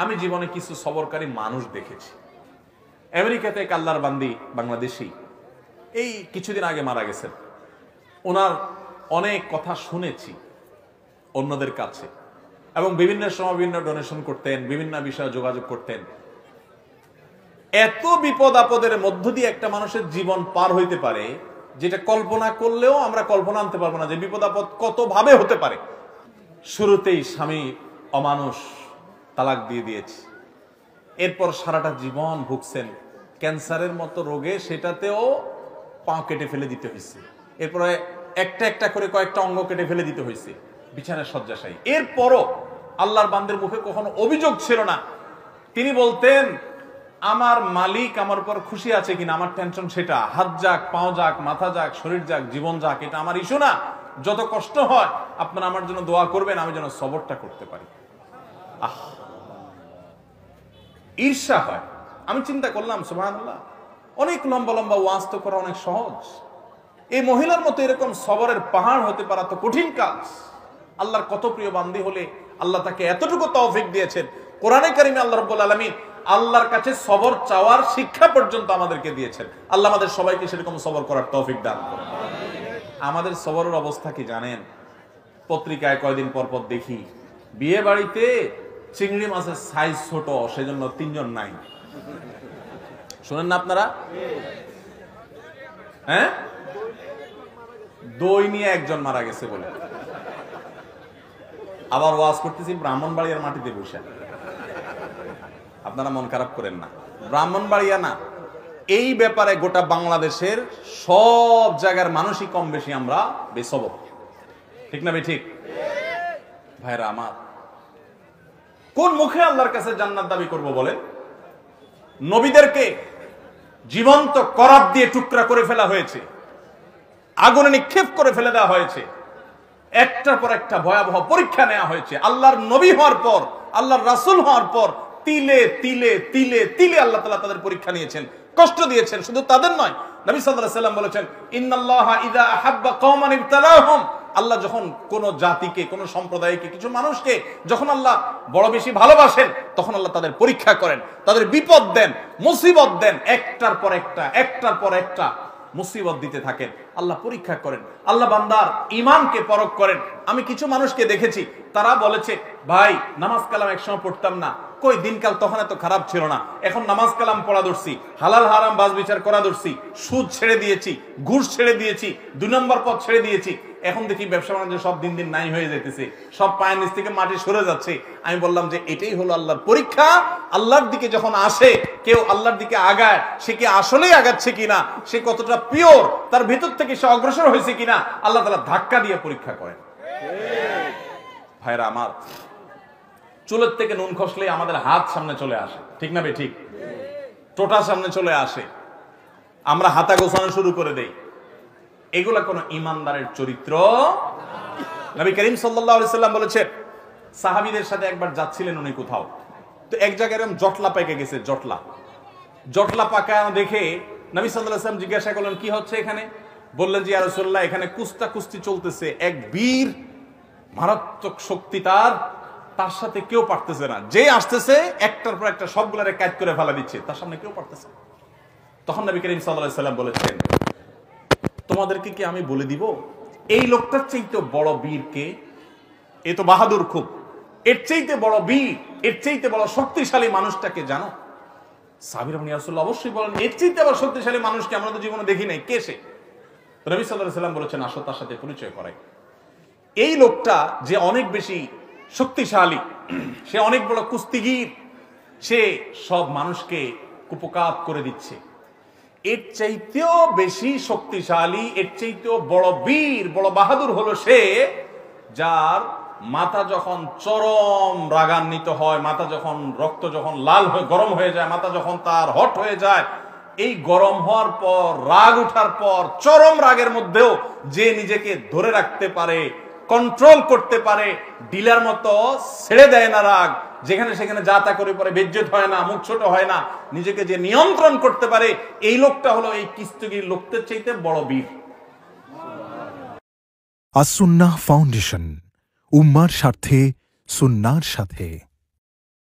আমি জীবনে কিছু সবরকারী মানুষ দেখেছি। আমেরিকাতে এক আল্লাহর বান্দি বাংলাদেশি এই কিছুদিন আগে মারা গেছেন। ওনার অনেক কথা শুনেছি অন্যদের কাছে, এবং বিভিন্ন সময় বিভিন্ন ডোনেশন করতেন, বিভিন্ন বিষয়ে যোগাযোগ করতেন। এত বিপদ আপদের মধ্য দিয়ে একটা মানুষের জীবন পার হইতে পারে যেটা কল্পনা করলেও আমরা কল্পনা আনতে পারবো না যে বিপদ আপদ কত ভাবে হতে পারে। শুরুতেই স্বামী অমানুষ, তালাক দিয়ে দিয়েছে। এরপর সারাটা জীবন ভুগছেন ক্যান্সারের মতো রোগে, সেটাতেও পা কেটে ফেলে দিতে হয়েছে। এরপরে একটা একটা করে কয়েকটা অঙ্গ কেটে ফেলে দিতে হয়েছে, বিছানায় শয্যাশায়ী। এরপরও আল্লাহর বান্দের মুখে কখনো অভিযোগ ছিল না। তিনি বলতেন, আমার মালিক আমার উপর খুশি আছে কিনা, আমার টেনশন সেটা। হাত যাক, পাও যাক, মাথা যাক, শরীর যাক, জীবন যাক, এটা আমার ইস্যু না। যত কষ্ট হয় আপনারা আমার জন্য দোয়া করবেন, আমি যেন সবরটা করতে পারি। ঈর্ষা হয়। আমি চিন্তা করলাম, সুবহানাল্লাহ, অনেক লম্বা লম্বা ওয়াজ তো করা অনেক সহজ। এই মহিলার মতো এরকম সবরের পাহাড় হতে পারা তো কঠিন কাজ। আল্লাহর কত প্রিয় বান্দি হলে আল্লাহ তাকে এতটুকু তৌফিক দিয়েছেন। কোরআনে কারিমে আল্লাহ রাব্বুল আলামিন আল্লাহর কাছে সবর চাওয়ার শিক্ষা পর্যন্ত আমাদেরকে দিয়েছেন। আল্লাহ আমাদের সবাইকে সেরকম সবর করার তৌফিক দান করুন। আমাদের সবরের অবস্থা কি জানেন? পত্রিকায় কয়দিন পর পর দেখি বিয়ে বাড়িতে চিংড়ি মাছের সাইজ ছোট, সেজন্য 3 জন নাই। শুনেন না আপনারা? হ্যাঁ, দই নিয়ে একজন মারা গেছে বলে। আবার ওয়াজ করতেছি ব্রাহ্মণবাড়িয়ার মাটিতে বসে। আপনারা মন খারাপ করেন না, ব্রাহ্মণবাড়িয়া না, এই ব্যাপারে গোটা বাংলাদেশের সব জায়গার মানুষই কম বেশি আমরা বেসবর। ঠিক না? ঠিক ভাইরা আমার, কোন মুখে আল্লাহর কাছে জান্নাত দাবি করব বলেন? নবীদেরকে জীবন্ত করাত দিয়ে টুকরা করে ফেলা হয়েছে, আগুনে নিক্ষেপ করে ফেলে দেওয়া হয়েছে, একটার পর একটা ভয়াবহ পরীক্ষা নেওয়া হয়েছে। আল্লাহর নবী হওয়ার পর, আল্লাহর রাসূল হওয়ার পর তিলে তিলে তিলে তিলে আল্লাহ তাআলা তাদের পরীক্ষা নিয়েছেন, কষ্ট দিয়েছেন। শুধু তাদের নয়, নবী সাল্লাল্লাহু আলাইহি ওয়াসাল্লাম বলেছেন, ইন্নাল্লাহা ইযা আহাব্বা কওমান ইবতালাহুম। আল্লাহ যখন কোন জাতিকে, কোন সম্প্রদায়কে, কিছু মানুষকে যখন আল্লাহ বড় বেশি ভালোবাসেন, তখন আল্লাহ তাদের পরীক্ষা করেন, তাদের বিপদ দেন, মুসিবত দেন, একটার পর একটা, একটার পর একটা মুসিবত দিতে থাকেন। আল্লাহ পরীক্ষা করেন, আল্লাহ বান্দার ঈমানকে পরখ করেন। আমি কিছু মানুষকে দেখেছি, তারা বলেছে, ভাই নামাজ কালাম একসময় পড়তাম না, কই দিনকাল তখন এত খারাপ ছিল না, এখন নামাজ কালাম পড়া ধরছি, হালাল হারাম বাজ বিচার করা ধরছি, সুদ ছেড়ে দিয়েছি, ঘুষ ছেড়ে দিয়েছি, 2 নম্বর পথ ছেড়ে দিয়েছি, এখন দেখি ব্যবসা বাণিজ্য সব দিন দিন নাই হয়ে যাইতেছে, সব পায়ের নিচ থেকে মাটি সরে যাচ্ছে। আমি বললাম যে এটাই হলো আল্লাহর পরীক্ষা। আল্লাহর দিকে যখন আসে কেউ, আল্লাহর দিকে আগায়, সে কি আসলেই আগাচ্ছে কিনা, সে কতটা পিওর, তার ভিতর থেকে সে অগ্রসর হয়েছে কিনা, আল্লাহ তাআলা ধাক্কা দিয়ে পরীক্ষা করেন। ভাইরা আমার, চুলের থেকে নুন খসলে আমাদের হাত সামনে চলে আসে, ঠিক না? ঠিক টোটা সামনে চলে আসে, আমরা হাতা গোছানো শুরু করে দেই। এগুলা কোন ইমানদারের চরিত্র। নবী করিম সাল্লাল্লাহু আলাইহি সাল্লাম বলেছেন, সাহাবীদের সাথে একবার যাচ্ছিলেন উনি কোথাও, তো এক জায়গায় এরকম জটলা পেকে গেছে। জটলা পাকা দেখে নবী সাল্লাল্লাহু আলাইহি সাল্লাম জিজ্ঞাসা করলেন, কি হচ্ছে এখানে? বললেন যে, ইয়া রাসূলুল্লাহ, এখানে কুস্তি চলতেছে, এক বীর, মারাত্মক শক্তি তার সাথে কেউ পারতেছে না, যে আসতেছে একটার পর একটা সবগুলারে কাট করে ফেলা দিচ্ছে, তার সামনে কেউ পারতেছে না। তখন নবী করিম সাল্লাল্লাহু আলাইহি সাল্লাম বলেছেন, তোমাদেরকে কি আমি বলে দিব এই লোকটার চাইতে বড় বীর কে? এ তো বাহাদুর খুব, এর চাইতে বড় বীর, এর চাইতে বড় শক্তিশালী মানুষটাকে জানো? সাহাবীরা বলেন, ইয়া রাসূলুল্লাহ, অবশ্যই বলেন, এর চাইতে আবার শক্তিশালী মানুষকে আমরা তো জীবনে দেখি নাই, কে সে? নবী সাল্লাল্লাহু আলাইহি সাল্লাম বলেছেন, আসো তার সাথে পরিচয় করাই। এই লোকটা যে অনেক বেশি শক্তিশালী, সে অনেক বড় কুস্তিগীর, সে সব মানুষকে কুপকাত করে দিচ্ছে। এর চাইতেও বেশি শক্তিশালী, এর চাইতেও বড় বীর, বড় বাহাদুর হলো সে, যার মাথা যখন চরম রাগান্বিত হয়, মাথা যখন, রক্ত যখন লাল হয়ে গরম হয়ে যায়, মাথা যখন তার হট হয়ে যায়, এই গরম হওয়ার পর, রাগ উঠার পর, চরম রাগের মধ্যেও যে নিজেকে ধরে রাখতে পারে, কন্ট্রোল করতে পারে, ডিলার মতো ছেড়ে দেয় না রাগ, যেখানে সেখানে যা তা করে পরে বেজ্জত হয় না, মুখ ছোট হয় না, নিজেকে যে নিয়ন্ত্রণ করতে পারে, এই লোকটা হলো এই কিস্তিগির লোকদের চাইতে বড় বীর। আস-সুন্নাহ ফাউন্ডেশন, উম্মার স্বার্থে সুন্নাহর সাথে।